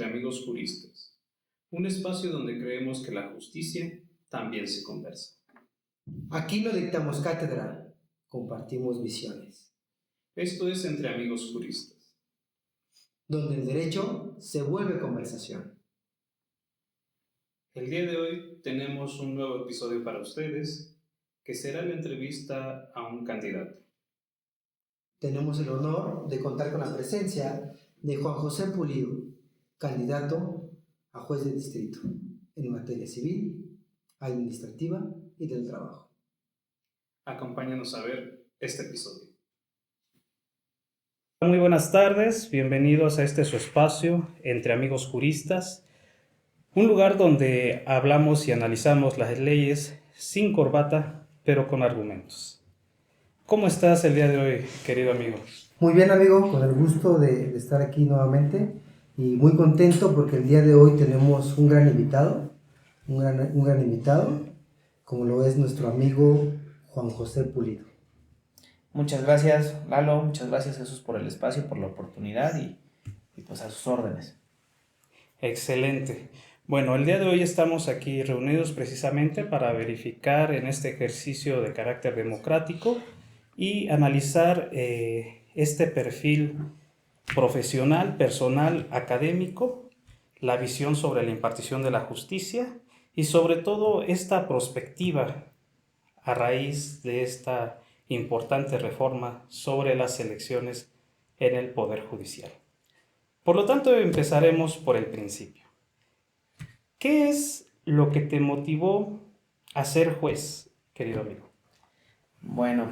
amigos juristas, un espacio donde creemos que la justicia también se conversa. Aquí no dictamos cátedra, compartimos visiones. Esto es Entre Amigos Juristas, donde el derecho se vuelve conversación. El día de hoy tenemos un nuevo episodio para ustedes, que será la entrevista a un candidato. Tenemos el honor de contar con la presencia de Juan José Pulido, candidato a juez de distrito en materia civil, administrativa y del trabajo. Acompáñanos a ver este episodio. Muy buenas tardes, bienvenidos a este su espacio, Entre Amigos Juristas, un lugar donde hablamos y analizamos las leyes sin corbata, pero con argumentos. ¿Cómo estás el día de hoy, querido amigo? Muy bien, amigo, con el gusto de estar aquí nuevamente y muy contento porque el día de hoy tenemos un gran invitado, como lo es nuestro amigo Juan José Pulido. Muchas gracias, Lalo, muchas gracias, Jesús, por el espacio, por la oportunidad y pues a sus órdenes. Excelente. Bueno, el día de hoy estamos aquí reunidos precisamente para verificar en este ejercicio de carácter democrático y analizar este perfil profesional, personal, académico, la visión sobre la impartición de la justicia y sobre todo esta perspectiva a raíz de esta importante reforma sobre las elecciones en el Poder Judicial. Por lo tanto, empezaremos por el principio. ¿Qué es lo que te motivó a ser juez, querido amigo? Bueno,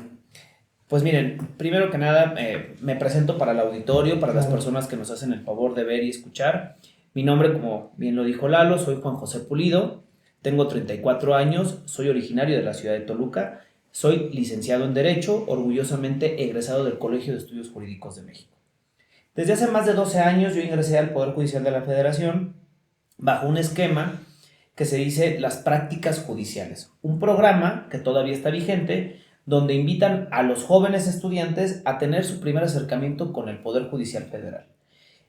pues miren, primero que nada me presento para el auditorio, para las personas que nos hacen el favor de ver y escuchar. Mi nombre, como bien lo dijo Lalo, soy Juan José Pulido, tengo 34 años, soy originario de la ciudad de Toluca, soy licenciado en Derecho, orgullosamente egresado del Colegio de Estudios Jurídicos de México. Desde hace más de 12 años yo ingresé al Poder Judicial de la Federación bajo un esquema que se dice las prácticas judiciales, un programa que todavía está vigente, donde invitan a los jóvenes estudiantes a tener su primer acercamiento con el Poder Judicial Federal.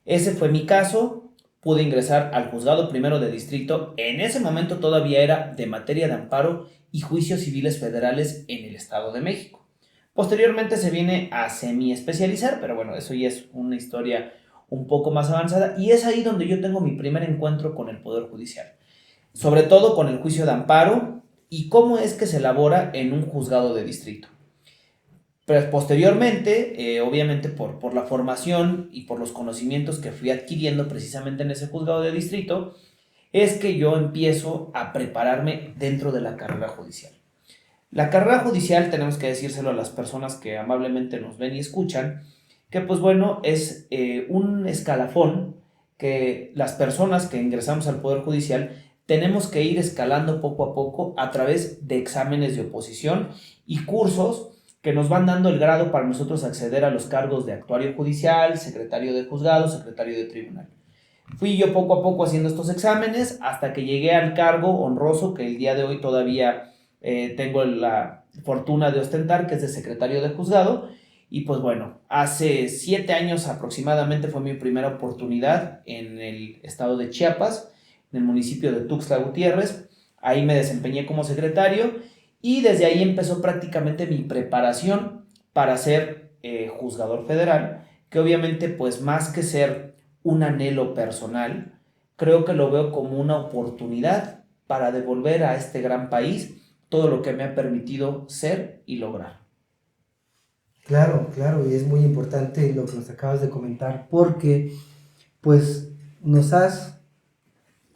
Ese fue mi caso, pude ingresar al Juzgado Primero de Distrito, en ese momento todavía era de materia de amparo y juicios civiles federales en el Estado de México. Posteriormente se viene a semi-especializar, pero bueno, eso ya es una historia un poco más avanzada y es ahí donde yo tengo mi primer encuentro con el Poder Judicial, sobre todo con el juicio de amparo y cómo es que se elabora en un juzgado de distrito. Pero posteriormente, obviamente por la formación y por los conocimientos que fui adquiriendo precisamente en ese juzgado de distrito, es que yo empiezo a prepararme dentro de la carrera judicial. La carrera judicial, tenemos que decírselo a las personas que amablemente nos ven y escuchan, que pues bueno, es un escalafón que las personas que ingresamos al Poder Judicial tenemos que ir escalando poco a poco a través de exámenes de oposición y cursos que nos van dando el grado para nosotros acceder a los cargos de actuario judicial, secretario de juzgado, secretario de tribunal. Fui yo poco a poco haciendo estos exámenes hasta que llegué al cargo honroso que el día de hoy todavía tengo la fortuna de ostentar, que es de secretario de juzgado. Y pues bueno, hace 7 años aproximadamente fue mi primera oportunidad en el estado de Chiapas, en el municipio de Tuxtla Gutiérrez. Ahí me desempeñé como secretario y desde ahí empezó prácticamente mi preparación para ser juzgador federal, que obviamente pues más que ser un anhelo personal, creo que lo veo como una oportunidad para devolver a este gran país todo lo que me ha permitido ser y lograr. Claro, y es muy importante lo que nos acabas de comentar porque pues nos has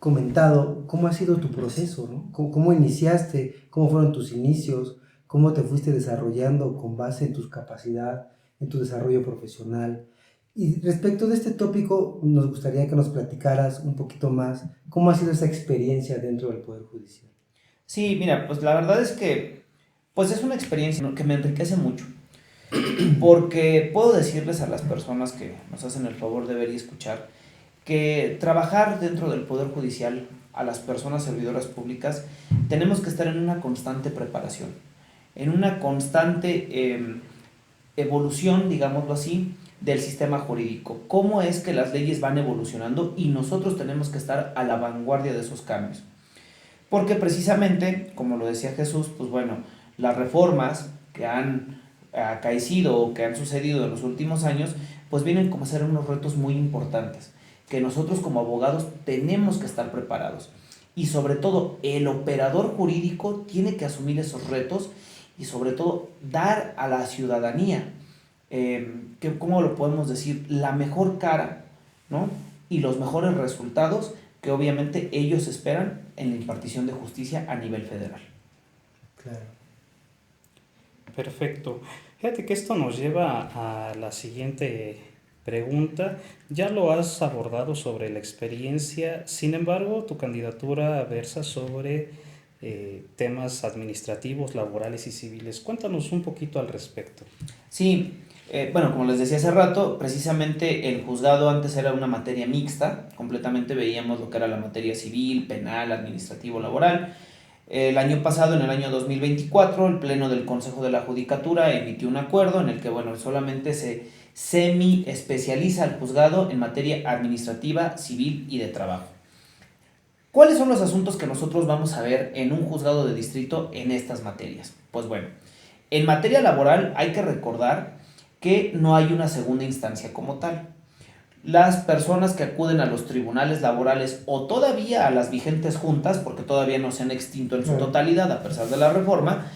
comentado cómo ha sido tu proceso, ¿no? ¿Cómo iniciaste? ¿Cómo fueron tus inicios? ¿Cómo te fuiste desarrollando con base en tus capacidades, en tu desarrollo profesional? Y respecto de este tópico, nos gustaría que nos platicaras un poquito más cómo ha sido esa experiencia dentro del Poder Judicial. Sí, mira, pues la verdad es que pues es una experiencia que me enriquece mucho, porque puedo decirles a las personas que nos hacen el favor de ver y escuchar que trabajar dentro del Poder Judicial, a las personas servidoras públicas, tenemos que estar en una constante preparación, en una constante evolución, digámoslo así, del sistema jurídico, cómo es que las leyes van evolucionando y nosotros tenemos que estar a la vanguardia de esos cambios. Porque precisamente, como lo decía Jesús, pues bueno, las reformas que han acaecido o que han sucedido en los últimos años, pues vienen como a ser unos retos muy importantes, que nosotros como abogados tenemos que estar preparados. Y sobre todo, el operador jurídico tiene que asumir esos retos y sobre todo dar a la ciudadanía, que, ¿cómo lo podemos decir? La mejor cara, ¿no? Y los mejores resultados que obviamente ellos esperan en la impartición de justicia a nivel federal. Claro. Perfecto. Fíjate que esto nos lleva a la siguiente pregunta. Ya lo has abordado sobre la experiencia, sin embargo, tu candidatura versa sobre temas administrativos, laborales y civiles. Cuéntanos un poquito al respecto. Sí, bueno, como les decía hace rato, precisamente el juzgado antes era una materia mixta, completamente veíamos lo que era la materia civil, penal, administrativo, laboral. El año pasado, en el año 2024, el Pleno del Consejo de la Judicatura emitió un acuerdo en el que, bueno, solamente se semi-especializa el juzgado en materia administrativa, civil y de trabajo. ¿Cuáles son los asuntos que nosotros vamos a ver en un juzgado de distrito en estas materias? Pues bueno, en materia laboral hay que recordar que no hay una segunda instancia como tal. Las personas que acuden a los tribunales laborales o todavía a las vigentes juntas, porque todavía no se han extinto en su totalidad a pesar de la reforma,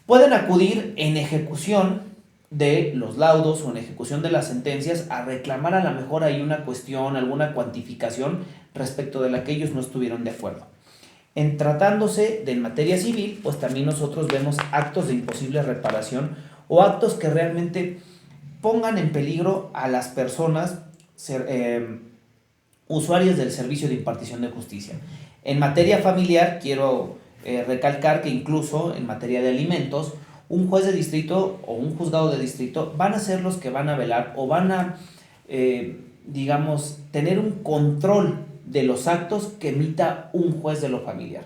pueden acudir en ejecución de los laudos o en ejecución de las sentencias a reclamar a lo mejor hay una cuestión, alguna cuantificación respecto de la que ellos no estuvieron de acuerdo. En tratándose de materia civil, pues también nosotros vemos actos de imposible reparación o actos que realmente pongan en peligro a las personas usuarios del servicio de impartición de justicia. En materia familiar, quiero recalcar que incluso en materia de alimentos, un juez de distrito o un juzgado de distrito van a ser los que van a velar o van a, digamos, tener un control de los actos que emita un juez de lo familiar,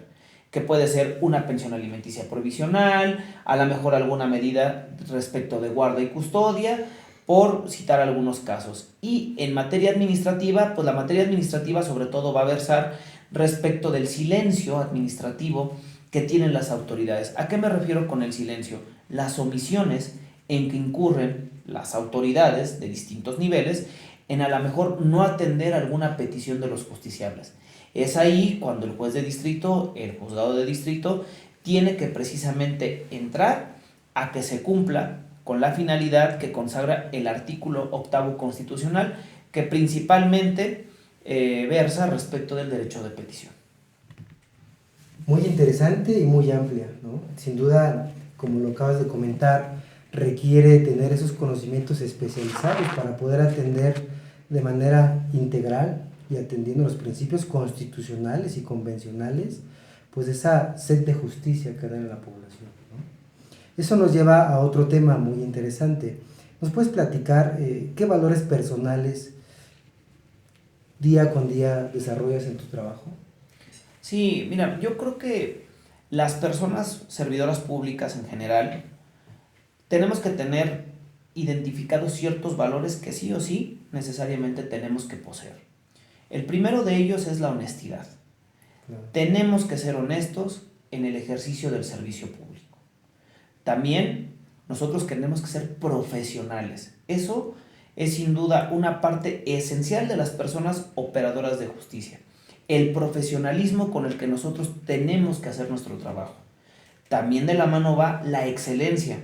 que puede ser una pensión alimenticia provisional, a lo mejor alguna medida respecto de guarda y custodia, por citar algunos casos. Y en materia administrativa, pues la materia administrativa sobre todo va a versar respecto del silencio administrativo que tienen las autoridades. ¿A qué me refiero con el silencio? Las omisiones en que incurren las autoridades de distintos niveles en a lo mejor no atender alguna petición de los justiciables. Es ahí cuando el juez de distrito, el juzgado de distrito, tiene que precisamente entrar a que se cumpla con la finalidad que consagra el artículo 8º constitucional, que principalmente versa respecto del derecho de petición. Muy interesante y muy amplia, ¿no? Sin duda, como lo acabas de comentar, requiere tener esos conocimientos especializados para poder atender de manera integral y atendiendo los principios constitucionales y convencionales, pues esa sed de justicia que da en la población, ¿no? Eso nos lleva a otro tema muy interesante. ¿Nos puedes platicar qué valores personales día con día desarrollas en tu trabajo? Sí, mira, yo creo que las personas servidoras públicas en general tenemos que tener identificados ciertos valores que sí o sí necesariamente tenemos que poseer. El primero de ellos es la honestidad. Claro. Tenemos que ser honestos en el ejercicio del servicio público. También nosotros tenemos que ser profesionales. Eso es sin duda una parte esencial de las personas operadoras de justicia. El profesionalismo con el que nosotros tenemos que hacer nuestro trabajo. También de la mano va la excelencia.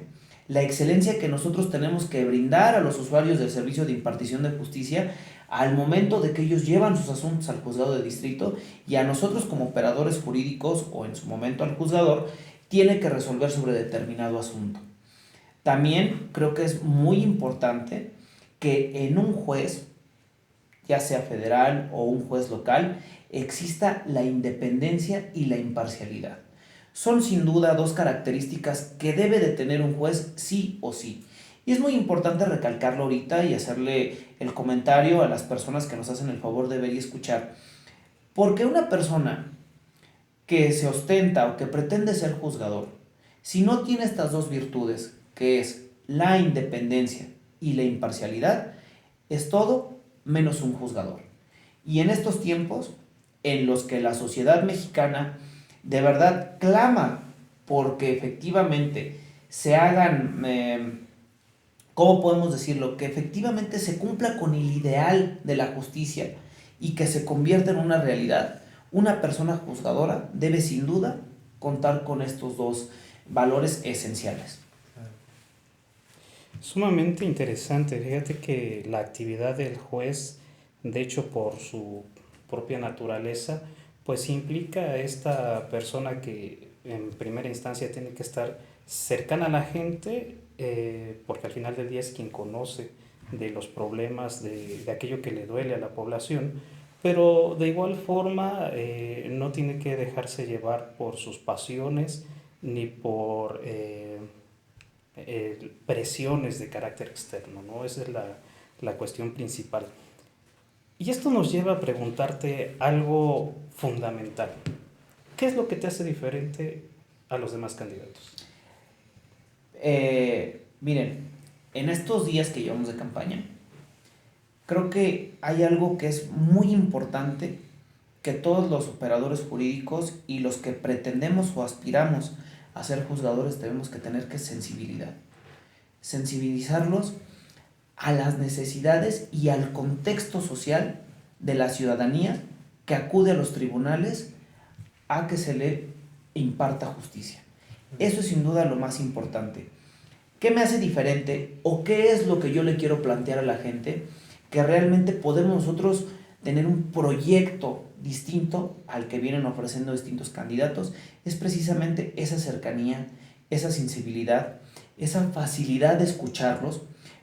La excelencia que nosotros tenemos que brindar a los usuarios del servicio de impartición de justicia al momento de que ellos llevan sus asuntos al juzgado de distrito, y a nosotros como operadores jurídicos o en su momento al juzgador tiene que resolver sobre determinado asunto. También creo que es muy importante que en un juez, ya sea federal o un juez local, exista la independencia y la imparcialidad. Son sin duda dos características que debe de tener un juez sí o sí. Y es muy importante recalcarlo ahorita y hacerle el comentario a las personas que nos hacen el favor de ver y escuchar. Porque una persona que se ostenta o que pretende ser juzgador, si no tiene estas dos virtudes, que es la independencia y la imparcialidad es todo menos un juzgador. Y en estos tiempos en los que la sociedad mexicana de verdad clama porque efectivamente se hagan, ¿cómo podemos decirlo? Que efectivamente se cumpla con el ideal de la justicia y que se convierta en una realidad. Una persona juzgadora debe sin duda contar con estos dos valores esenciales. Sumamente interesante. Fíjate que la actividad del juez, de hecho por su propia naturaleza, pues implica a esta persona que en primera instancia tiene que estar cercana a la gente, porque al final del día es quien conoce de los problemas, de aquello que le duele a la población, pero de igual forma no tiene que dejarse llevar por sus pasiones ni por presiones de carácter externo, ¿no? Esa es la cuestión principal. Y esto nos lleva a preguntarte algo fundamental. ¿Qué es lo que te hace diferente a los demás candidatos? Miren, en estos días que llevamos de campaña, creo que hay algo que es muy importante que todos los operadores jurídicos y los que pretendemos o aspiramos a ser juzgadores tenemos que tener, que sensibilidad. Sensibilizarlos a las necesidades y al contexto social de la ciudadanía que acude a los tribunales a que se le imparta justicia. Eso es sin duda lo más importante. ¿Qué me hace diferente o qué es lo que yo le quiero plantear a la gente? Que realmente podemos nosotros tener un proyecto distinto al que vienen ofreciendo distintos candidatos, es precisamente esa cercanía, esa sensibilidad, esa facilidad de escucharlos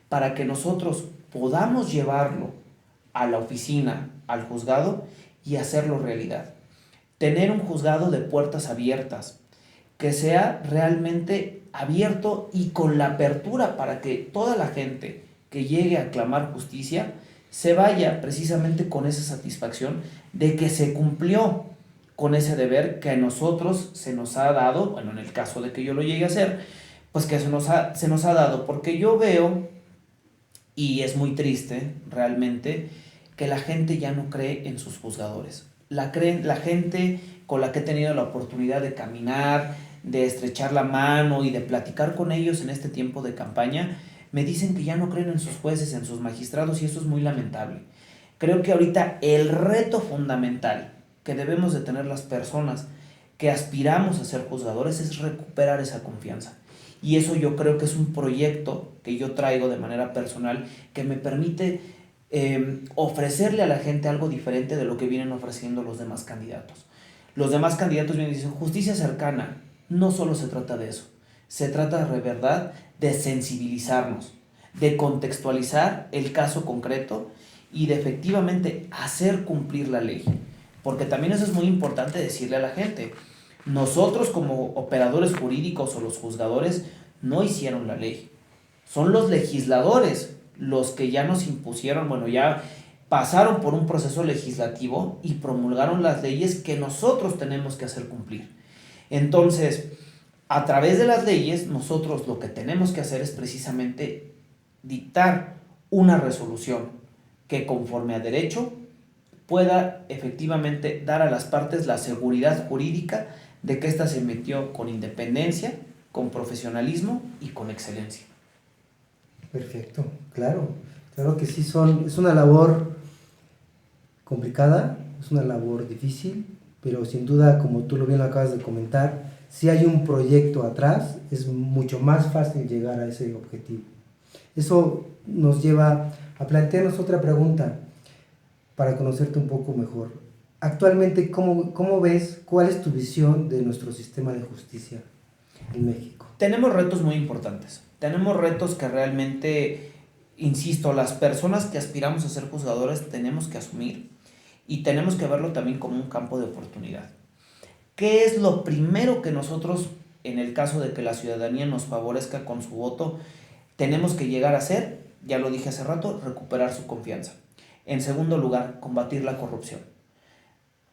para que nosotros podamos llevarlo a la oficina, al juzgado y hacerlo realidad. Tener un juzgado de puertas abiertas, que sea realmente abierto y con la apertura para que toda la gente que llegue a clamar justicia se vaya precisamente con esa satisfacción de que se cumplió con ese deber que a nosotros se nos ha dado, bueno, en el caso de que yo lo llegue a hacer, pues que se nos ha dado, porque yo veo, y es muy triste realmente, que la gente ya no cree en sus juzgadores. La gente con la que he tenido la oportunidad de caminar, de estrechar la mano y de platicar con ellos en este tiempo de campaña, me dicen que ya no creen en sus jueces, en sus magistrados, y eso es muy lamentable. Creo que ahorita el reto fundamental que debemos de tener las personas que aspiramos a ser juzgadores es recuperar esa confianza. Y eso yo creo que es un proyecto que yo traigo de manera personal que me permite ofrecerle a la gente algo diferente de lo que vienen ofreciendo los demás candidatos. Los demás candidatos vienen y dicen justicia cercana. No solo se trata de eso, se trata de verdad de sensibilizarnos, de contextualizar el caso concreto y de efectivamente hacer cumplir la ley. Porque también eso es muy importante decirle a la gente. Nosotros como operadores jurídicos o los juzgadores no hicieron la ley. Son los legisladores los que ya nos impusieron, bueno, ya pasaron por un proceso legislativo y promulgaron las leyes que nosotros tenemos que hacer cumplir. Entonces, a través de las leyes, nosotros lo que tenemos que hacer es precisamente dictar una resolución que conforme a derecho pueda efectivamente dar a las partes la seguridad jurídica de que ésta se emitió con independencia, con profesionalismo y con excelencia. Perfecto, claro, claro que sí, es una labor complicada, es una labor difícil, pero sin duda, como tú lo bien lo acabas de comentar, si hay un proyecto atrás, es mucho más fácil llegar a ese objetivo. Eso nos lleva a plantearnos otra pregunta para conocerte un poco mejor. Actualmente, ¿cómo ves, cuál es tu visión de nuestro sistema de justicia en México? Tenemos retos muy importantes. Tenemos retos que realmente, insisto, las personas que aspiramos a ser juzgadores tenemos que asumir y tenemos que verlo también como un campo de oportunidad. ¿Qué es lo primero que nosotros, en el caso de que la ciudadanía nos favorezca con su voto, tenemos que llegar a hacer? Ya lo dije hace rato, recuperar su confianza. En segundo lugar, combatir la corrupción.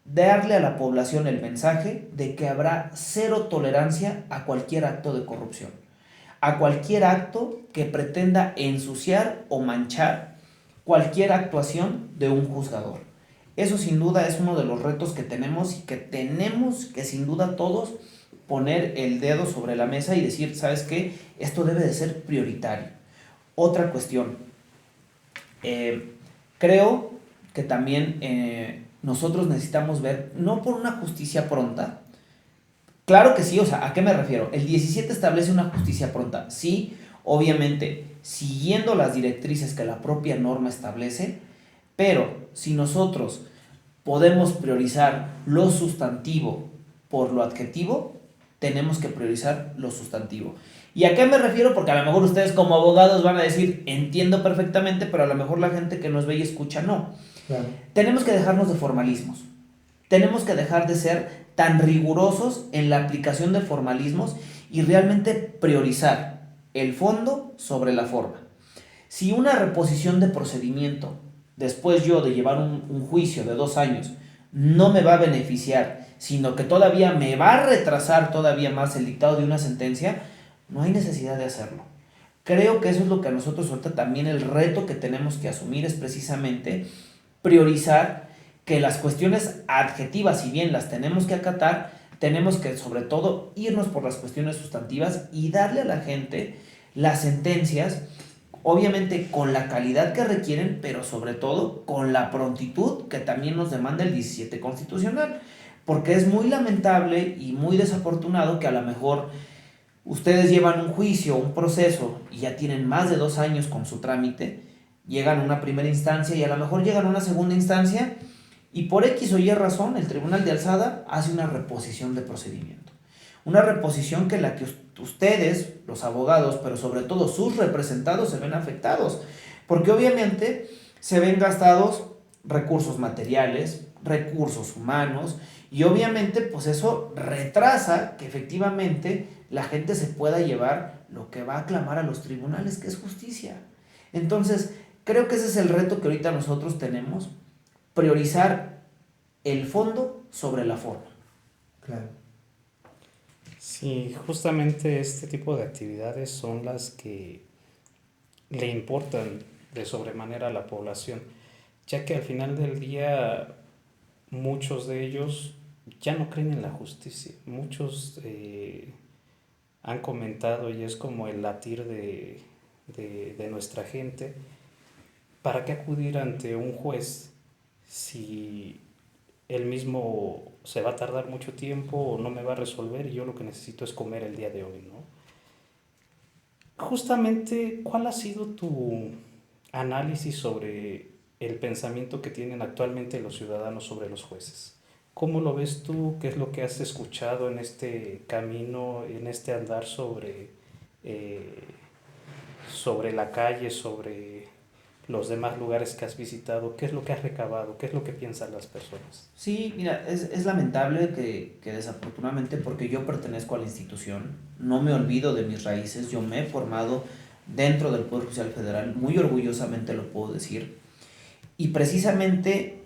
Darle a la población el mensaje de que habrá cero tolerancia a cualquier acto de corrupción. a cualquier acto que pretenda ensuciar o manchar cualquier actuación de un juzgador. Eso sin duda es uno de los retos que tenemos y que tenemos que sin duda todos poner el dedo sobre la mesa y decir, ¿sabes qué? Esto debe de ser prioritario. Otra cuestión, creo que también nosotros necesitamos ver, no por una justicia pronta, claro que sí, o sea, ¿a qué me refiero? El 17 establece una justicia pronta, sí, obviamente, siguiendo las directrices que la propia norma establece, pero si nosotros podemos priorizar lo sustantivo por lo adjetivo, tenemos que priorizar lo sustantivo. ¿Y a qué me refiero? Porque a lo mejor ustedes como abogados van a decir, entiendo perfectamente, pero a lo mejor la gente que nos ve y escucha no. Claro. Tenemos que dejarnos de formalismos. Tenemos que dejar de ser tan rigurosos en la aplicación de formalismos y realmente priorizar el fondo sobre la forma. Si una reposición de procedimiento, después yo de llevar un juicio de 2 años, no me va a beneficiar, sino que todavía me va a retrasar todavía más el dictado de una sentencia, no hay necesidad de hacerlo. Creo que eso es lo que a nosotros ahorita también el reto que tenemos que asumir es precisamente priorizar que las cuestiones adjetivas, si bien las tenemos que acatar, tenemos que sobre todo irnos por las cuestiones sustantivas y darle a la gente las sentencias, obviamente con la calidad que requieren, pero sobre todo con la prontitud que también nos demanda el 17 constitucional, porque es muy lamentable y muy desafortunado que a lo mejor ustedes llevan un juicio, un proceso y ya tienen más de 2 años con su trámite, llegan a una primera instancia y a lo mejor llegan a una segunda instancia y por X o Y razón el Tribunal de Alzada hace una reposición de procedimiento. Una reposición que la que ustedes, los abogados, pero sobre todo sus representados se ven afectados, porque obviamente se ven gastados recursos materiales, recursos humanos, y obviamente pues eso retrasa que efectivamente la gente se pueda llevar lo que va a clamar a los tribunales, que es justicia. Entonces, creo que ese es el reto que ahorita nosotros tenemos, priorizar el fondo sobre la forma. Claro. Sí, justamente este tipo de actividades son las que le importan de sobremanera a la población, ya que al final del día muchos de ellos ya no creen en la justicia. Muchos han comentado y es como el latir de nuestra gente. ¿Para qué acudir ante un juez si él mismo se va a tardar mucho tiempo o no me va a resolver y yo lo que necesito es comer el día de hoy, ¿no? Justamente, ¿cuál ha sido tu análisis sobre el pensamiento que tienen actualmente los ciudadanos sobre los jueces? ¿Cómo lo ves tú? ¿Qué es lo que has escuchado en este camino, en este andar eh, sobre la calle, sobre los demás lugares que has visitado? ¿Qué es lo que has recabado? ¿Qué es lo que piensan las personas? Sí, mira, es lamentable que desafortunadamente, porque yo pertenezco a la institución, no me olvido de mis raíces, yo me he formado dentro del Poder Judicial Federal, muy orgullosamente lo puedo decir, y precisamente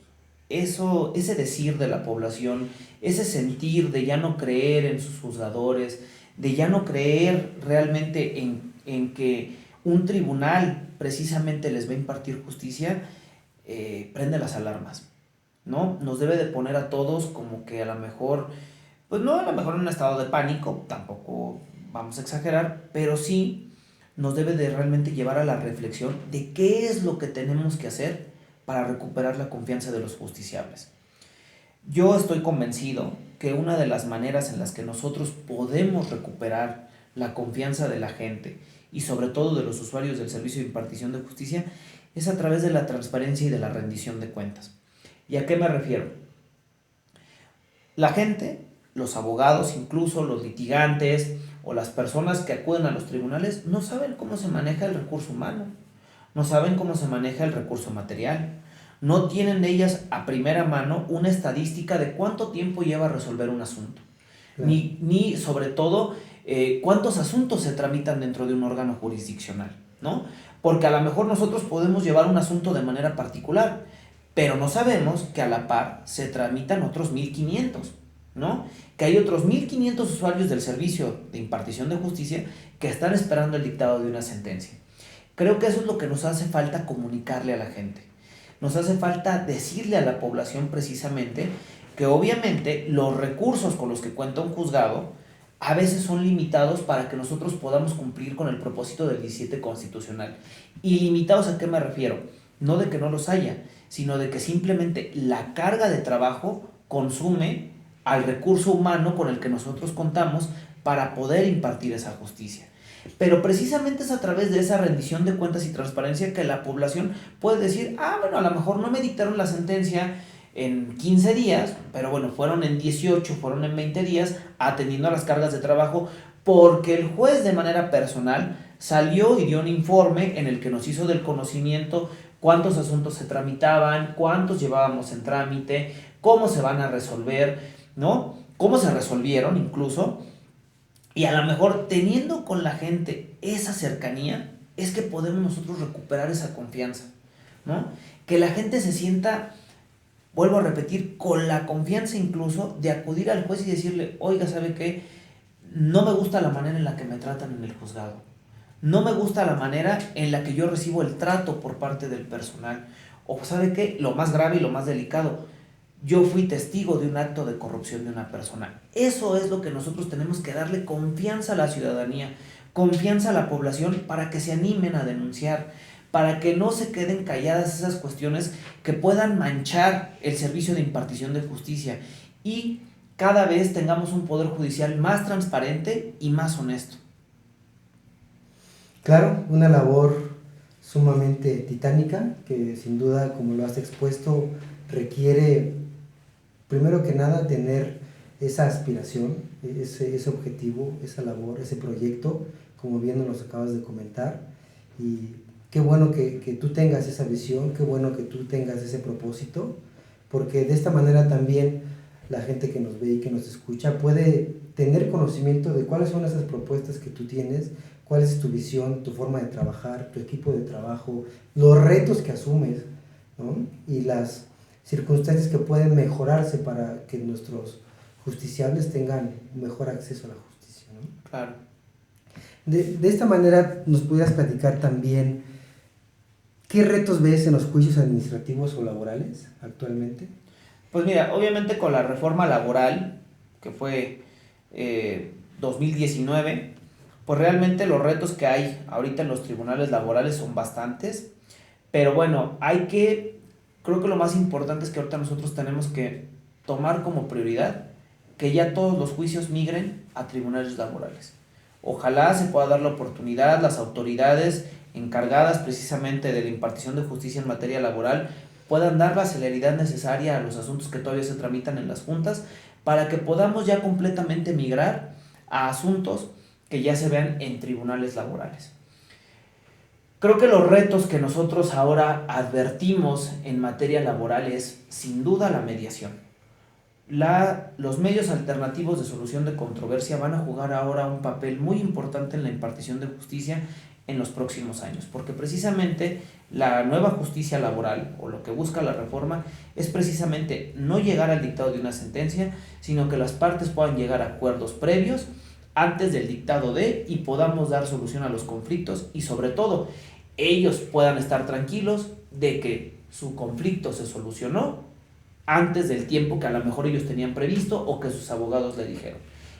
eso, ese decir de la población, ese sentir de ya no creer en sus juzgadores, de ya no creer realmente en que un tribunal precisamente les va a impartir justicia, prende las alarmas, ¿no? Nos debe de poner a todos como que a lo mejor, pues no a lo mejor en un estado de pánico, tampoco vamos a exagerar, pero sí nos debe de realmente llevar a la reflexión de qué es lo que tenemos que hacer para recuperar la confianza de los justiciables. Yo estoy convencido que una de las maneras en las que nosotros podemos recuperar la confianza de la gente y sobre todo de los usuarios del servicio de impartición de justicia es a través de la transparencia y de la rendición de cuentas. ¿Y a qué me refiero? La gente, los abogados, incluso los litigantes o las personas que acuden a los tribunales no saben cómo se maneja el recurso humano, no saben cómo se maneja el recurso material, no tienen ellas a primera mano una estadística de cuánto tiempo lleva a resolver un asunto, Claro. ni sobre todo cuántos asuntos se tramitan dentro de un órgano jurisdiccional, ¿no? Porque a lo mejor nosotros podemos llevar un asunto de manera particular, pero no sabemos que a la par se tramitan otros 1500. ¿no? Que hay otros 1.500 usuarios del servicio de impartición de justicia que están esperando el dictado de una sentencia. Creo que eso es lo que nos hace falta comunicarle a la gente. Nos hace falta decirle a la población precisamente que obviamente los recursos con los que cuenta un juzgado a veces son limitados para que nosotros podamos cumplir con el propósito del 17 constitucional. ¿Y limitados a qué me refiero? No de que no los haya, sino de que simplemente la carga de trabajo consume al recurso humano con el que nosotros contamos para poder impartir esa justicia. Pero precisamente es a través de esa rendición de cuentas y transparencia que la población puede decir, bueno, a lo mejor no me dictaron la sentencia en 15 días, pero bueno, fueron en 18, fueron en 20 días, atendiendo a las cargas de trabajo, porque el juez de manera personal salió y dio un informe en el que nos hizo del conocimiento cuántos asuntos se tramitaban, cuántos llevábamos en trámite, cómo se van a resolver, ¿no? Cómo se resolvieron incluso. Y a lo mejor teniendo con la gente esa cercanía, es que podemos nosotros recuperar esa confianza, ¿no? Que la gente se sienta, vuelvo a repetir, con la confianza incluso de acudir al juez y decirle, oiga, ¿sabe qué? No me gusta la manera en la que me tratan en el juzgado. No me gusta la manera en la que yo recibo el trato por parte del personal. O ¿sabe qué? Lo más grave y lo más delicado, yo fui testigo de un acto de corrupción de una persona. Eso es lo que nosotros tenemos que darle confianza a la ciudadanía, confianza a la población para que se animen a denunciar, para que no se queden calladas esas cuestiones que puedan manchar el servicio de impartición de justicia y cada vez tengamos un poder judicial más transparente y más honesto. Claro, una labor sumamente titánica que sin duda, como lo has expuesto, requiere primero que nada tener esa aspiración, ese objetivo, esa labor, ese proyecto, como bien nos acabas de comentar. Y qué bueno que tú tengas esa visión, qué bueno que tú tengas ese propósito, porque de esta manera también la gente que nos ve y que nos escucha puede tener conocimiento de cuáles son esas propuestas que tú tienes, cuál es tu visión, tu forma de trabajar, tu equipo de trabajo, los retos que asumes, ¿no? Y las circunstancias que pueden mejorarse para que nuestros justiciables tengan un mejor acceso a la justicia, ¿no? Claro. De esta manera nos pudieras platicar también qué retos ves en los juicios administrativos o laborales actualmente. Pues mira, obviamente con la reforma laboral, que fue 2019, pues realmente los retos que hay ahorita en los tribunales laborales son bastantes, pero bueno, creo que lo más importante es que ahorita nosotros tenemos que tomar como prioridad que ya todos los juicios migren a tribunales laborales. Ojalá se pueda dar la oportunidad, las autoridades encargadas precisamente de la impartición de justicia en materia laboral puedan dar la celeridad necesaria a los asuntos que todavía se tramitan en las juntas para que podamos ya completamente migrar a asuntos que ya se vean en tribunales laborales. Creo que los retos que nosotros ahora advertimos en materia laboral es, sin duda, la mediación. Los medios alternativos de solución de controversia van a jugar ahora un papel muy importante en la impartición de justicia en los próximos años, porque precisamente la nueva justicia laboral, o lo que busca la reforma, es precisamente no llegar al dictado de una sentencia, sino que las partes puedan llegar a acuerdos previos antes del dictado y podamos dar solución a los conflictos y sobre todo ellos puedan estar tranquilos de que su conflicto se solucionó antes del tiempo que a lo mejor ellos tenían previsto o que sus abogados le dijeron.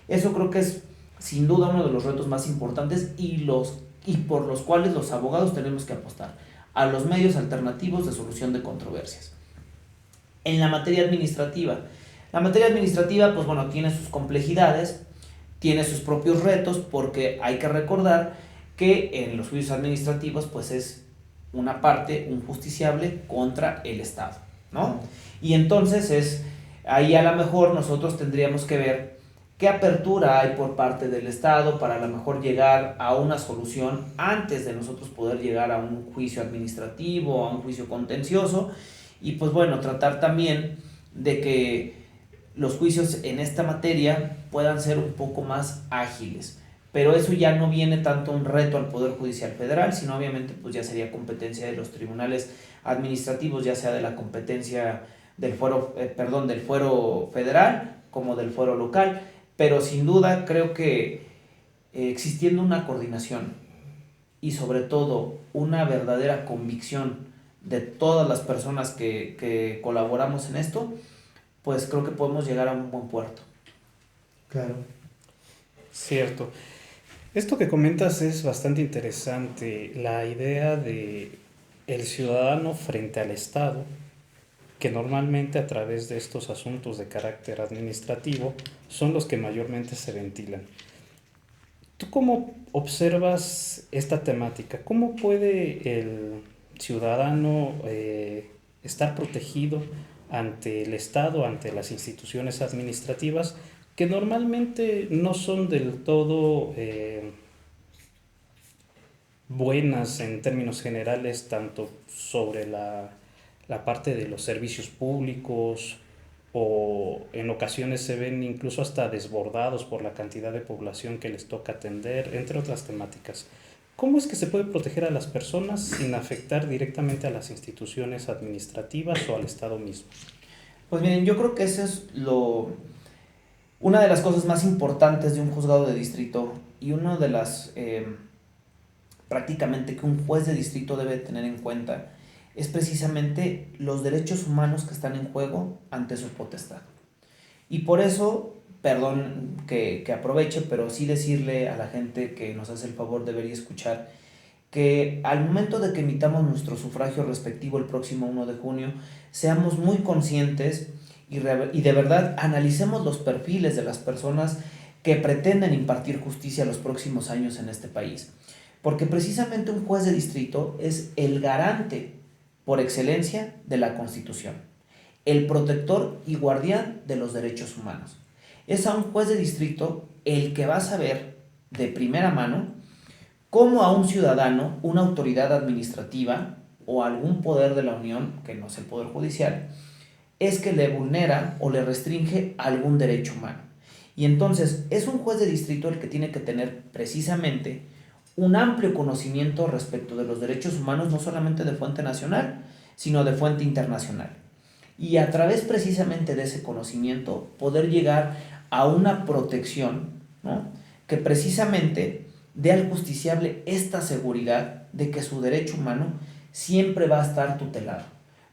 Eso creo que es sin duda uno de los retos más importantes y por los cuales los abogados tenemos que apostar a los medios alternativos de solución de controversias. En la materia administrativa, pues bueno, tiene sus complejidades, tiene sus propios retos, porque hay que recordar que en los juicios administrativos pues es una parte, un justiciable contra el Estado, ¿no? Y entonces ahí a lo mejor nosotros tendríamos que ver qué apertura hay por parte del Estado para a lo mejor llegar a una solución antes de nosotros poder llegar a un juicio administrativo, a un juicio contencioso, y pues bueno, tratar también de que los juicios en esta materia puedan ser un poco más ágiles. Pero eso ya no viene tanto un reto al Poder Judicial Federal, sino obviamente pues ya sería competencia de los tribunales administrativos, ya sea de la competencia del fuero federal como del fuero local, pero sin duda creo que existiendo una coordinación y sobre todo una verdadera convicción de todas las personas que colaboramos en esto, pues creo que podemos llegar a un buen puerto. Claro. Cierto. Esto que comentas es bastante interesante, la idea de el ciudadano frente al Estado, que normalmente a través de estos asuntos de carácter administrativo son los que mayormente se ventilan. ¿Tú cómo observas esta temática? ¿Cómo puede el ciudadano estar protegido ante el Estado, ante las instituciones administrativas, que normalmente no son del todo buenas en términos generales, tanto sobre la parte de los servicios públicos, o en ocasiones se ven incluso hasta desbordados por la cantidad de población que les toca atender, entre otras temáticas? ¿Cómo es que se puede proteger a las personas sin afectar directamente a las instituciones administrativas o al Estado mismo? Pues miren, yo creo que eso es una de las cosas más importantes de un juzgado de distrito y una de las prácticamente que un juez de distrito debe tener en cuenta es precisamente los derechos humanos que están en juego ante su potestad. Y por eso, perdón que aproveche, pero sí decirle a la gente que nos hace el favor de ver y escuchar que al momento de que emitamos nuestro sufragio respectivo el próximo 1 de junio, seamos muy conscientes y de verdad analicemos los perfiles de las personas que pretenden impartir justicia los próximos años en este país. Porque precisamente un juez de distrito es el garante por excelencia de la Constitución, el protector y guardián de los derechos humanos. Es a un juez de distrito el que va a saber de primera mano cómo a un ciudadano, una autoridad administrativa o algún poder de la Unión, que no es el Poder Judicial, es que le vulnera o le restringe algún derecho humano. Y entonces es un juez de distrito el que tiene que tener precisamente un amplio conocimiento respecto de los derechos humanos, no solamente de fuente nacional, sino de fuente internacional. Y a través precisamente de ese conocimiento poder llegar a una protección, ¿no?, que precisamente dé al justiciable esta seguridad de que su derecho humano siempre va a estar tutelado,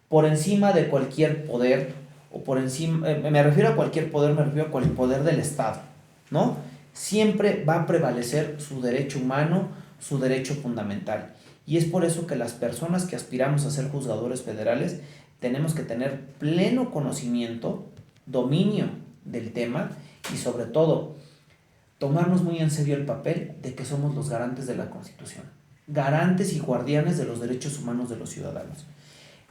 por encima de cualquier poder, o por encima, me refiero a cualquier poder, me refiero a cualquier poder del Estado, ¿no? Siempre va a prevalecer su derecho humano, su derecho fundamental. Y es por eso que las personas que aspiramos a ser juzgadores federales tenemos que tener pleno conocimiento, dominio del tema y sobre todo tomarnos muy en serio el papel de que somos los garantes de la Constitución, garantes y guardianes de los derechos humanos de los ciudadanos.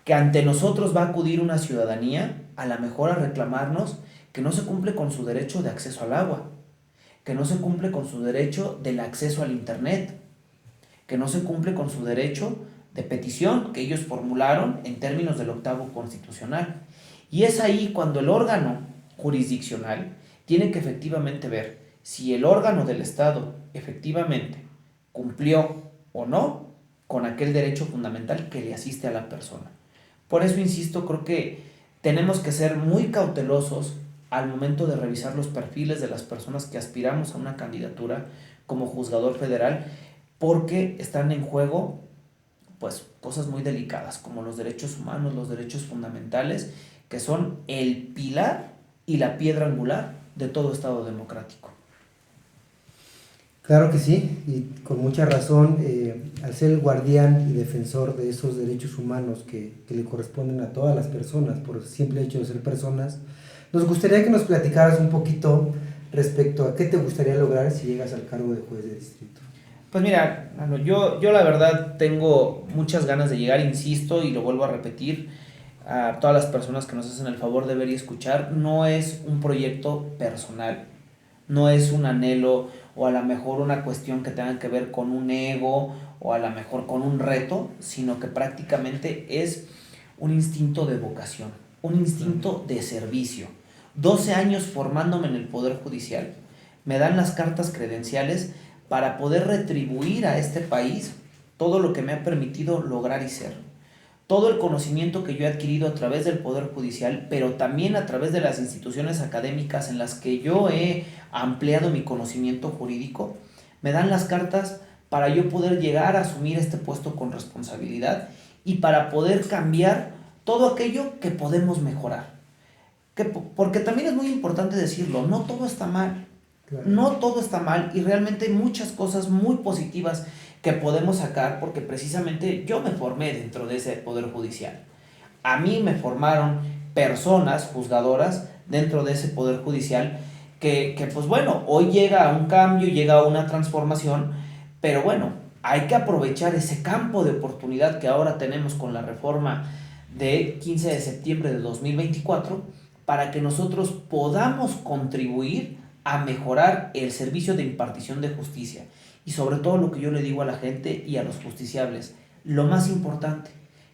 Que ante nosotros va a acudir una ciudadanía a la mejor a reclamarnos que no se cumple con su derecho de acceso al agua, que no se cumple con su derecho del acceso al internet, que no se cumple con su derecho de petición que ellos formularon en términos del 8º constitucional. Y es ahí cuando el órgano jurisdiccional tiene que efectivamente ver si el órgano del Estado efectivamente cumplió o no con aquel derecho fundamental que le asiste a la persona. Por eso, insisto, creo que tenemos que ser muy cautelosos al momento de revisar los perfiles de las personas que aspiramos a una candidatura como juzgador federal, porque están en juego pues cosas muy delicadas como los derechos humanos, los derechos fundamentales, que son el pilar y la piedra angular de todo Estado democrático. Claro que sí, y con mucha razón, al ser el guardián y defensor de esos derechos humanos que le corresponden a todas las personas por el simple hecho de ser personas, nos gustaría que nos platicaras un poquito respecto a qué te gustaría lograr si llegas al cargo de juez de distrito. Pues mira, yo la verdad tengo muchas ganas de llegar, insisto, y lo vuelvo a repetir a todas las personas que nos hacen el favor de ver y escuchar, no es un proyecto personal, no es un anhelo o a lo mejor una cuestión que tenga que ver con un ego o a lo mejor con un reto, sino que prácticamente es un instinto de vocación, un instinto de servicio. 12 años formándome en el Poder Judicial me dan las cartas credenciales para poder retribuir a este país todo lo que me ha permitido lograr y ser. todo el conocimiento que yo he adquirido a través del Poder Judicial, pero también a través de las instituciones académicas en las que yo he ampliado mi conocimiento jurídico, me dan las cartas para yo poder llegar a asumir este puesto con responsabilidad y para poder cambiar todo aquello que podemos mejorar. Porque también es muy importante decirlo, no todo está mal. Claro. No todo está mal y realmente hay muchas cosas muy positivas que podemos sacar porque precisamente yo me formé dentro de ese Poder Judicial. A mí me formaron personas juzgadoras dentro de ese Poder Judicial que pues bueno, hoy llega a un cambio, llega a una transformación, pero bueno, hay que aprovechar ese campo de oportunidad que ahora tenemos con la reforma de 15 de septiembre de 2024 para que nosotros podamos contribuir a mejorar el servicio de impartición de justicia. Y sobre todo lo que yo le digo a la gente y a los justiciables, lo más importante,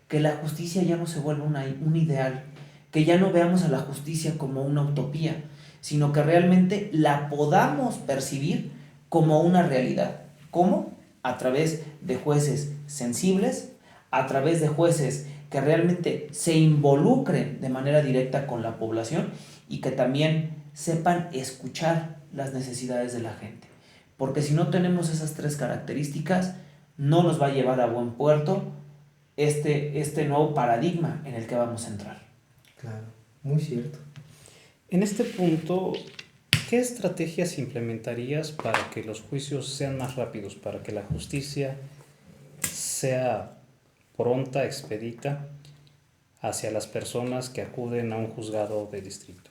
que la justicia ya no se vuelva un ideal, que ya no veamos a la justicia como una utopía, sino que realmente la podamos percibir como una realidad. ¿Cómo? A través de jueces sensibles, a través de jueces que realmente se involucren de manera directa con la población y que también sepan escuchar las necesidades de la gente. Porque si no tenemos esas tres características, no nos va a llevar a buen puerto este nuevo paradigma en el que vamos a entrar. Claro, muy cierto. En este punto, ¿qué estrategias implementarías para que los juicios sean más rápidos, para que la justicia sea pronta, expedita hacia las personas que acuden a un juzgado de distrito?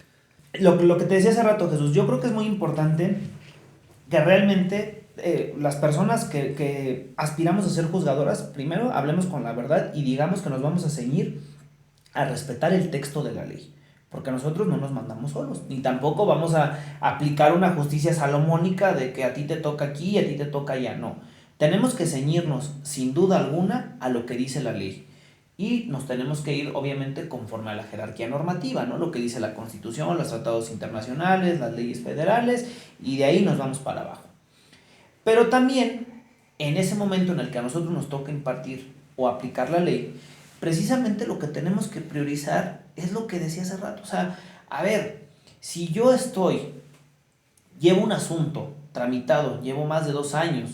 Lo que te decía hace rato, Jesús, yo creo que es muy importante que realmente las personas que aspiramos a ser juzgadoras, primero hablemos con la verdad y digamos que nos vamos a ceñir a respetar el texto de la ley, porque nosotros no nos mandamos solos, ni tampoco vamos a aplicar una justicia salomónica de que a ti te toca aquí y a ti te toca allá, no. Tenemos que ceñirnos, sin duda alguna, a lo que dice la ley. Y nos tenemos que ir, obviamente, conforme a la jerarquía normativa, ¿no? Lo que dice la Constitución, los tratados internacionales, las leyes federales, y de ahí nos vamos para abajo. Pero también, en ese momento en el que a nosotros nos toca impartir o aplicar la ley, precisamente lo que tenemos que priorizar es lo que decía hace rato. O sea, a ver, si yo llevo un asunto tramitado, llevo más de 2 años,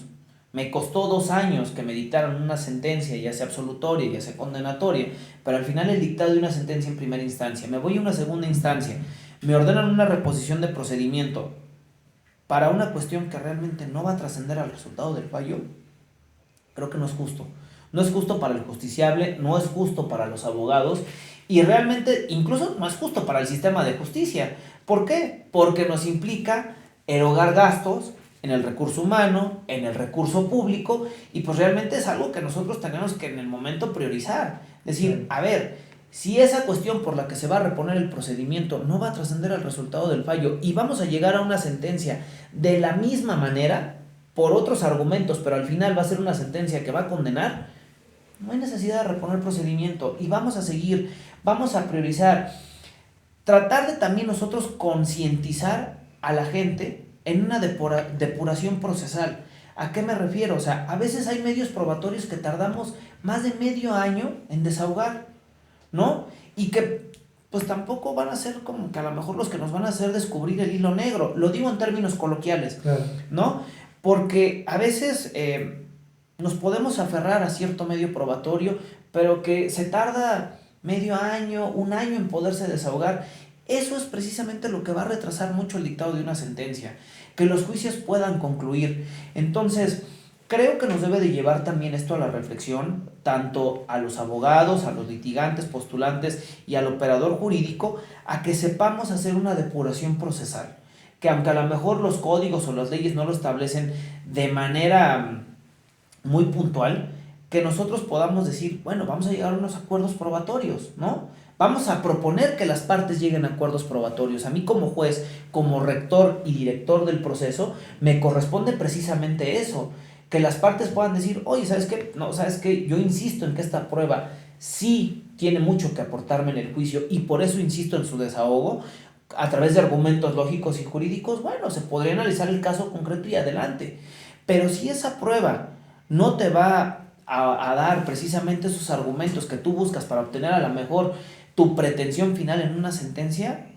me costó 2 años que me dictaran una sentencia, ya sea absolutoria, ya sea condenatoria, pero al final el dictado de una sentencia en primera instancia, me voy a una segunda instancia, me ordenan una reposición de procedimiento para una cuestión que realmente no va a trascender al resultado del fallo, creo que no es justo. No es justo para el justiciable, no es justo para los abogados y realmente incluso no es justo para el sistema de justicia. ¿Por qué? Porque nos implica erogar gastos en el recurso humano, en el recurso público, y pues realmente es algo que nosotros tenemos que en el momento priorizar. Decir, a ver, si esa cuestión por la que se va a reponer el procedimiento no va a trascender al resultado del fallo y vamos a llegar a una sentencia de la misma manera, por otros argumentos, pero al final va a ser una sentencia que va a condenar, no hay necesidad de reponer el procedimiento y vamos a seguir, vamos a priorizar. Tratar de también nosotros concientizar a la gente en una depuración procesal. ¿A qué me refiero? O sea, a veces hay medios probatorios que tardamos más de medio año en desahogar, ¿no? Y que pues tampoco van a ser como que a lo mejor los que nos van a hacer descubrir el hilo negro. Lo digo en términos coloquiales, claro, ¿no? Porque a veces nos podemos aferrar a cierto medio probatorio, pero que se tarda medio año, 1 año en poderse desahogar. Eso es precisamente lo que va a retrasar mucho el dictado de una sentencia, que los juicios puedan concluir. Entonces, creo que nos debe de llevar también esto a la reflexión, tanto a los abogados, a los litigantes, postulantes y al operador jurídico, a que sepamos hacer una depuración procesal, que aunque a lo mejor los códigos o las leyes no lo establecen de manera muy puntual, que nosotros podamos decir, bueno, vamos a llegar a unos acuerdos probatorios, ¿no? Vamos a proponer que las partes lleguen a acuerdos probatorios. A mí como juez, como rector y director del proceso, me corresponde precisamente eso, que las partes puedan decir, oye, ¿sabes qué? No, ¿sabes qué? Yo insisto en que esta prueba sí tiene mucho que aportarme en el juicio y por eso insisto en su desahogo, a través de argumentos lógicos y jurídicos. Bueno, se podría analizar el caso concreto y adelante. Pero si esa prueba no te va a dar precisamente esos argumentos que tú buscas para obtener a lo mejor tu pretensión final en una sentencia,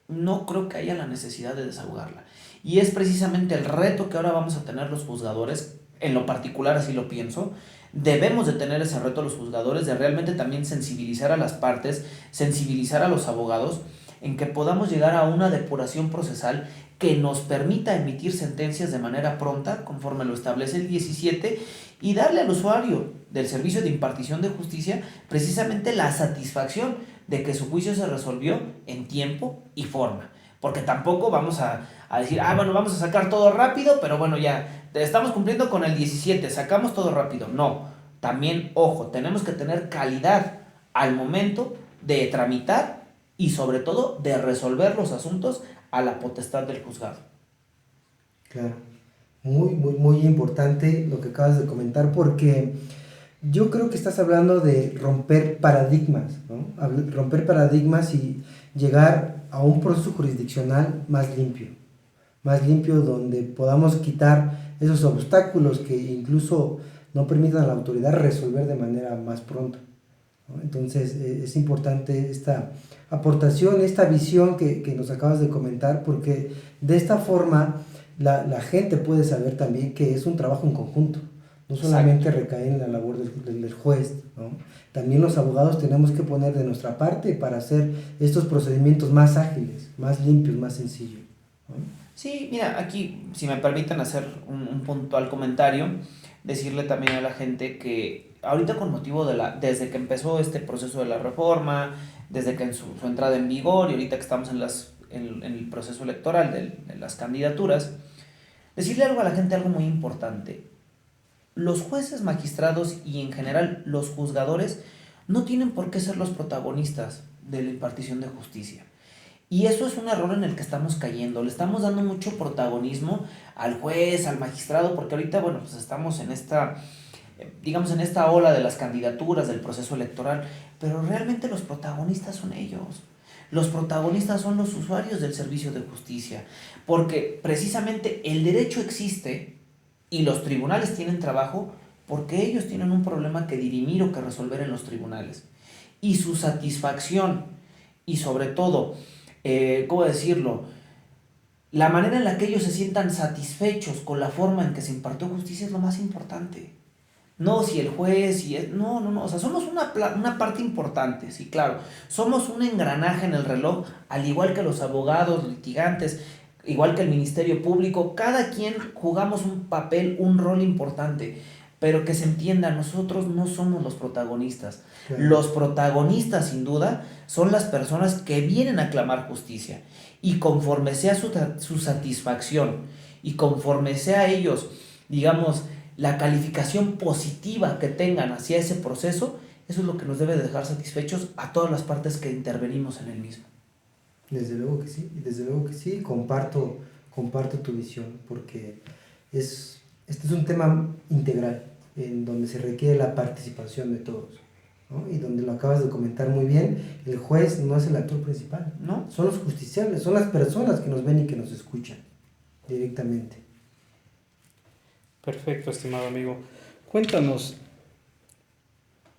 no creo que haya la necesidad de desahogarla. Y es precisamente el reto que ahora vamos a tener los juzgadores, en lo particular así lo pienso. Debemos de tener ese reto los juzgadores de realmente también sensibilizar a las partes, sensibilizar a los abogados, en que podamos llegar a una depuración procesal que nos permita emitir sentencias de manera pronta, conforme lo establece el 17, y darle al usuario del servicio de impartición de justicia precisamente la satisfacción de que su juicio se resolvió en tiempo y forma. Porque tampoco vamos a decir, bueno, vamos a sacar todo rápido, pero bueno, ya estamos cumpliendo con el 17, sacamos todo rápido. No, también, ojo, tenemos que tener calidad al momento de tramitar y sobre todo de resolver los asuntos a la potestad del juzgado. Claro, muy importante lo que acabas de comentar, porque yo creo que estás hablando de romper paradigmas, ¿no? Romper paradigmas y llegar a un proceso jurisdiccional más limpio donde podamos quitar esos obstáculos que incluso no permitan a la autoridad resolver de manera más pronta, ¿no? Entonces es importante esta aportación, esta visión que nos acabas de comentar, porque de esta forma la gente puede saber también que es un trabajo en conjunto. No solamente recae en la labor del juez, ¿no? También los abogados tenemos que poner de nuestra parte para hacer estos procedimientos más ágiles, más limpios, más sencillos, ¿no? Sí, mira, aquí, si me permiten hacer un puntual comentario, decirle también a la gente que ahorita con motivo desde que empezó este proceso de la reforma, desde que en su entrada en vigor y ahorita que estamos en el proceso electoral de las candidaturas, decirle algo a la gente, algo muy importante. Los jueces, magistrados y en general los juzgadores no tienen por qué ser los protagonistas de la impartición de justicia. Y eso es un error en el que estamos cayendo. Le estamos dando mucho protagonismo al juez, al magistrado, porque ahorita, bueno, pues estamos en digamos, en esta ola de las candidaturas, del proceso electoral, pero realmente los protagonistas son ellos. Los protagonistas son los usuarios del servicio de justicia, porque precisamente el derecho existe y los tribunales tienen trabajo porque ellos tienen un problema que dirimir o que resolver en los tribunales. Y su satisfacción y sobre todo, ¿cómo decirlo? La manera en la que ellos se sientan satisfechos con la forma en que se impartió justicia es lo más importante. No si el juez, no, o sea, somos una parte importante, sí, claro. Somos un engranaje en el reloj, al igual que los abogados, litigantes, igual que el Ministerio Público. Cada quien jugamos un papel, un rol importante, pero que se entienda, nosotros no somos los protagonistas. Claro. Los protagonistas, sin duda, son las personas que vienen a clamar justicia. Y conforme sea su satisfacción y conforme sea ellos, digamos, la calificación positiva que tengan hacia ese proceso, eso es lo que nos debe dejar satisfechos a todas las partes que intervenimos en el mismo. Desde luego que sí, comparto tu visión, porque este es un tema integral, en donde se requiere la participación de todos, ¿no? Y donde lo acabas de comentar muy bien, el juez no es el actor principal, ¿no? Son los justiciables, son las personas que nos ven y que nos escuchan directamente. Perfecto, estimado amigo. Cuéntanos,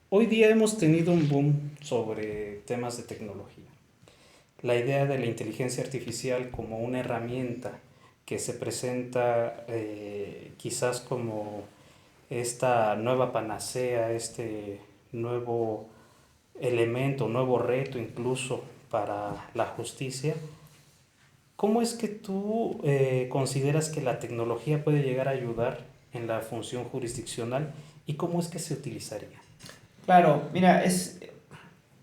hoy día hemos tenido un boom sobre temas de tecnología. La idea de la inteligencia artificial como una herramienta que se presenta quizás como esta nueva panacea, este nuevo elemento, nuevo reto incluso para la justicia. ¿Cómo es que tú consideras que la tecnología puede llegar a ayudar en la función jurisdiccional y cómo es que se utilizaría? Claro, mira, es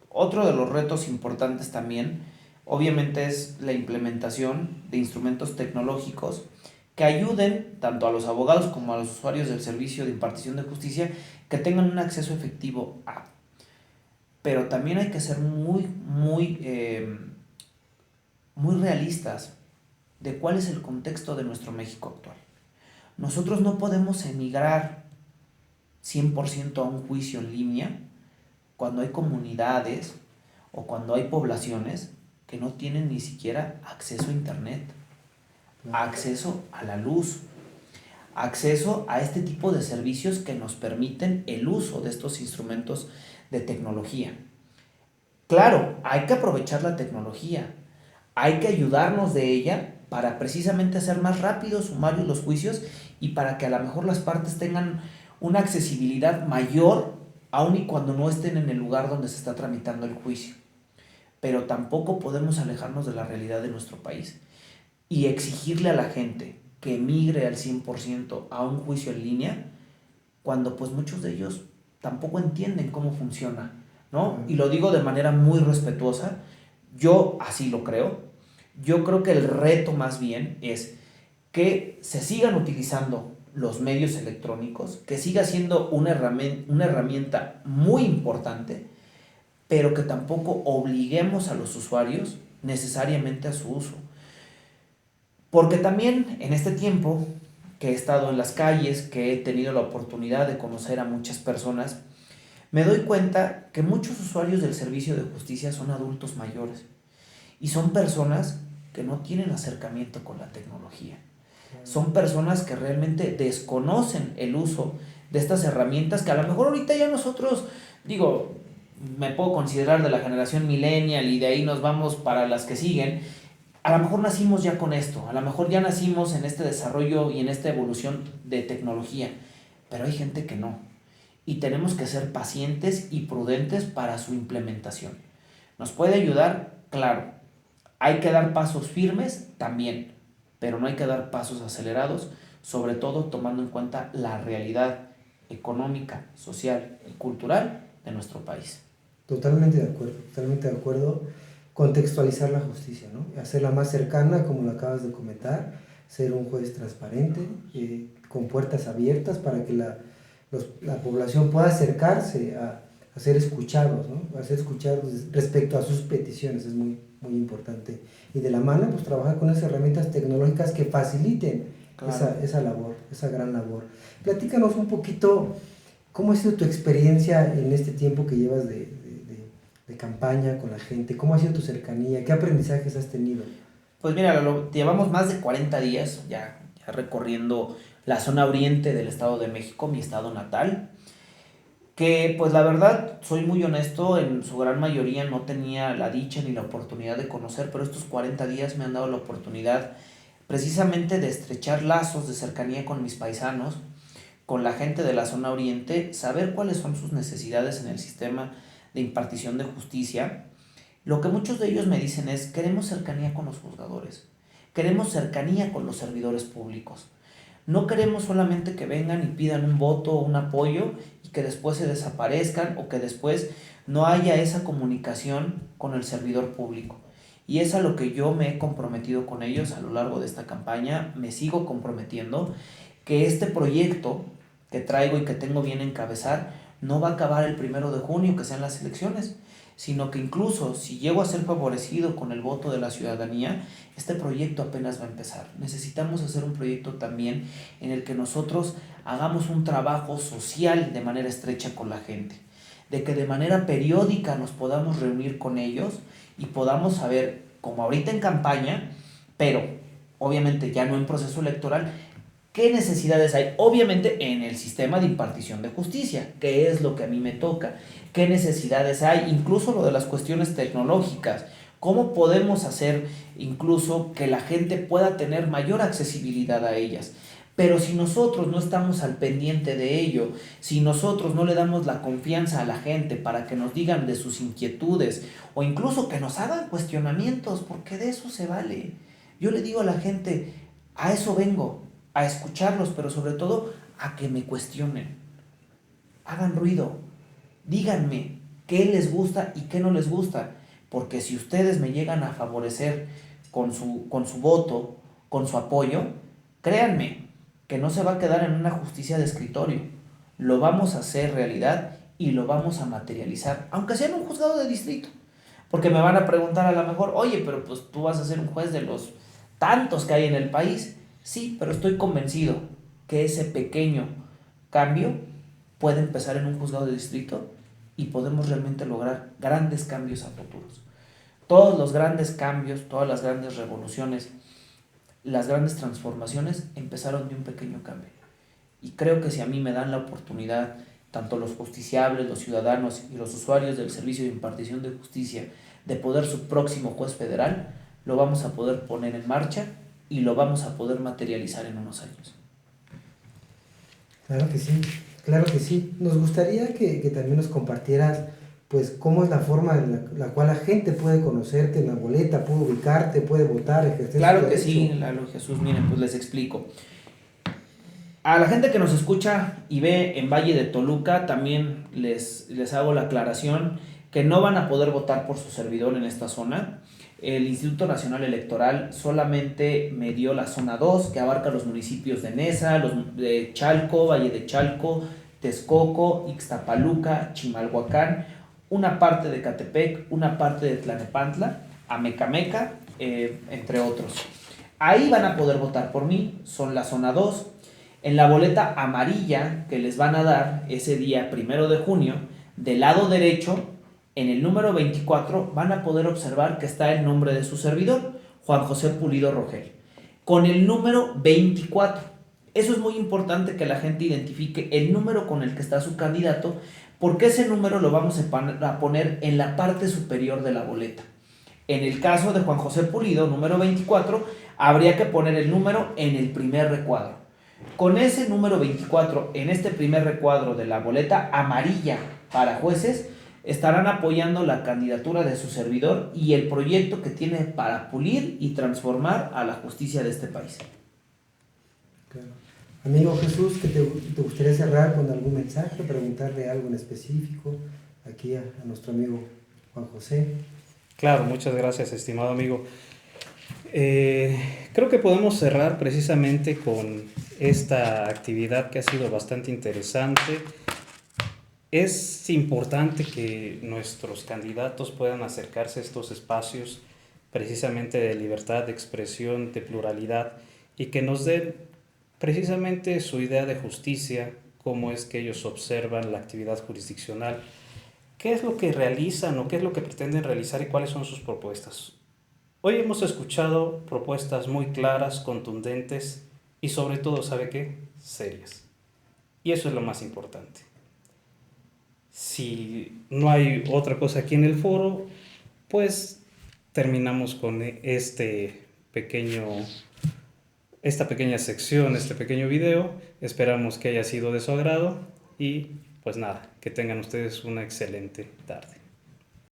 otro de los retos importantes también, obviamente es la implementación de instrumentos tecnológicos que ayuden tanto a los abogados como a los usuarios del servicio de impartición de justicia que tengan un acceso efectivo a. Pero también hay que ser muy realistas de cuál es el contexto de nuestro México actual. Nosotros no podemos emigrar 100% a un juicio en línea cuando hay comunidades o cuando hay poblaciones que no tienen ni siquiera acceso a internet, acceso a la luz, acceso a este tipo de servicios que nos permiten el uso de estos instrumentos de tecnología. Claro, hay que aprovechar la tecnología, hay que ayudarnos de ella para precisamente hacer más rápidos, sumarios los juicios y para que a lo mejor las partes tengan una accesibilidad mayor, aun y cuando no estén en el lugar donde se está tramitando el juicio. Pero tampoco podemos alejarnos de la realidad de nuestro país y exigirle a la gente que migre al 100% a un juicio en línea, cuando pues muchos de ellos tampoco entienden cómo funciona, ¿no? Y lo digo de manera muy respetuosa, yo así lo creo. Yo creo que el reto más bien es que se sigan utilizando los medios electrónicos, que siga siendo una herramienta muy importante, pero que tampoco obliguemos a los usuarios necesariamente a su uso. Porque también en este tiempo que he estado en las calles, que he tenido la oportunidad de conocer a muchas personas, me doy cuenta que muchos usuarios del servicio de justicia son adultos mayores y son personas que no tienen acercamiento con la tecnología. Son personas que realmente desconocen el uso de estas herramientas que a lo mejor ahorita ya nosotros, digo, me puedo considerar de la generación millennial y de ahí nos vamos para las que siguen. A lo mejor nacimos ya con esto, a lo mejor ya nacimos en este desarrollo y en esta evolución de tecnología, pero hay gente que no. Y tenemos que ser pacientes y prudentes para su implementación. ¿Nos puede ayudar? Claro. Hay que dar pasos firmes también, pero no hay que dar pasos acelerados, sobre todo tomando en cuenta la realidad económica, social y cultural de nuestro país. Totalmente de acuerdo, totalmente de acuerdo. Contextualizar la justicia, ¿no? Hacerla más cercana, como lo acabas de comentar, ser un juez transparente, con puertas abiertas para que la población pueda acercarse a ser escuchados, ¿no? A ser escuchados respecto a sus peticiones, es muy, muy importante. Y de la mano, pues trabajar con esas herramientas tecnológicas que faciliten esa labor, esa gran labor. Platícanos un poquito cómo ha sido tu experiencia en este tiempo que llevas de campaña con la gente, cómo ha sido tu cercanía, qué aprendizajes has tenido. Pues mira, llevamos más de 40 días ya recorriendo la zona oriente del Estado de México, mi estado natal, que pues la verdad, soy muy honesto, en su gran mayoría no tenía la dicha ni la oportunidad de conocer, pero estos 40 días me han dado la oportunidad precisamente de estrechar lazos de cercanía con mis paisanos, con la gente de la zona oriente, saber cuáles son sus necesidades en el sistema de impartición de justicia. Lo que muchos de ellos me dicen es: queremos cercanía con los juzgadores, queremos cercanía con los servidores públicos. No queremos solamente que vengan y pidan un voto o un apoyo y que después se desaparezcan o que después no haya esa comunicación con el servidor público. Y es a lo que yo me he comprometido con ellos a lo largo de esta campaña, me sigo comprometiendo, que este proyecto que traigo y que tengo bien encabezar no va a acabar el 1 de junio, que sean las elecciones, sino que incluso si llego a ser favorecido con el voto de la ciudadanía, este proyecto apenas va a empezar. Necesitamos hacer un proyecto también en el que nosotros hagamos un trabajo social de manera estrecha con la gente, de que de manera periódica nos podamos reunir con ellos y podamos saber, como ahorita en campaña, pero obviamente ya no en proceso electoral, ¿qué necesidades hay? Obviamente en el sistema de impartición de justicia, que es lo que a mí me toca. ¿Qué necesidades hay? Incluso lo de las cuestiones tecnológicas. ¿Cómo podemos hacer incluso que la gente pueda tener mayor accesibilidad a ellas? Pero si nosotros no estamos al pendiente de ello, si nosotros no le damos la confianza a la gente para que nos digan de sus inquietudes o incluso que nos hagan cuestionamientos, porque de eso se vale. Yo le digo a la gente, a eso vengo, a escucharlos, pero sobre todo a que me cuestionen. Hagan ruido, díganme qué les gusta y qué no les gusta, porque si ustedes me llegan a favorecer con su voto, con su apoyo, créanme que no se va a quedar en una justicia de escritorio. Lo vamos a hacer realidad y lo vamos a materializar, aunque sea en un juzgado de distrito. Porque me van a preguntar a lo mejor, oye, pero pues tú vas a ser un juez de los tantos que hay en el país. Sí, pero estoy convencido que ese pequeño cambio puede empezar en un juzgado de distrito y podemos realmente lograr grandes cambios a futuros. Todos los grandes cambios, todas las grandes revoluciones, las grandes transformaciones empezaron de un pequeño cambio. Y creo que si a mí me dan la oportunidad, tanto los justiciables, los ciudadanos y los usuarios del servicio de impartición de justicia, de poder su próximo juez federal, lo vamos a poder poner en marcha y lo vamos a poder materializar en unos años. Claro que sí, claro que sí. Nos gustaría que también nos compartieras, pues, cómo es la forma en la cual la gente puede conocerte en la boleta, puede ubicarte, puede votar, ejercer Claro su que derecho. sí, Lalo, Jesús, miren, pues les explico. A la gente que nos escucha y ve en Valle de Toluca, también les hago la aclaración que no van a poder votar por su servidor en esta zona. El Instituto Nacional Electoral solamente me dio la zona 2, que abarca los municipios de Neza, los de Chalco, Valle de Chalco, Texcoco, Ixtapaluca, Chimalhuacán, una parte de Catepec, una parte de Tlanepantla, Amecameca, entre otros. Ahí van a poder votar por mí, son la zona 2. En la boleta amarilla que les van a dar ese día 1 de junio, del lado derecho, en el número 24, van a poder observar que está el nombre de su servidor, Juan José Pulido Rogel, con el número 24. Eso es muy importante que la gente identifique el número con el que está su candidato, porque ese número lo vamos a poner en la parte superior de la boleta. En el caso de Juan José Pulido, número 24, habría que poner el número en el primer recuadro. Con ese número 24 en este primer recuadro de la boleta amarilla para jueces, estarán apoyando la candidatura de su servidor y el proyecto que tiene para pulir y transformar a la justicia de este país. Claro. Amigo Jesús, ¿que te gustaría cerrar con algún mensaje, preguntarle algo en específico aquí a nuestro amigo Juan José? Claro, muchas gracias, estimado amigo. Creo que podemos cerrar precisamente con esta actividad que ha sido bastante interesante. Es importante que nuestros candidatos puedan acercarse a estos espacios precisamente de libertad de expresión, de pluralidad, y que nos den precisamente su idea de justicia, cómo es que ellos observan la actividad jurisdiccional, qué es lo que realizan o qué es lo que pretenden realizar y cuáles son sus propuestas. Hoy hemos escuchado propuestas muy claras, contundentes y sobre todo, ¿sabe qué? Serias. Y eso es lo más importante. Si no hay otra cosa aquí en el foro, pues terminamos con esta pequeña sección, este pequeño video. Esperamos que haya sido de su agrado y pues nada, que tengan ustedes una excelente tarde.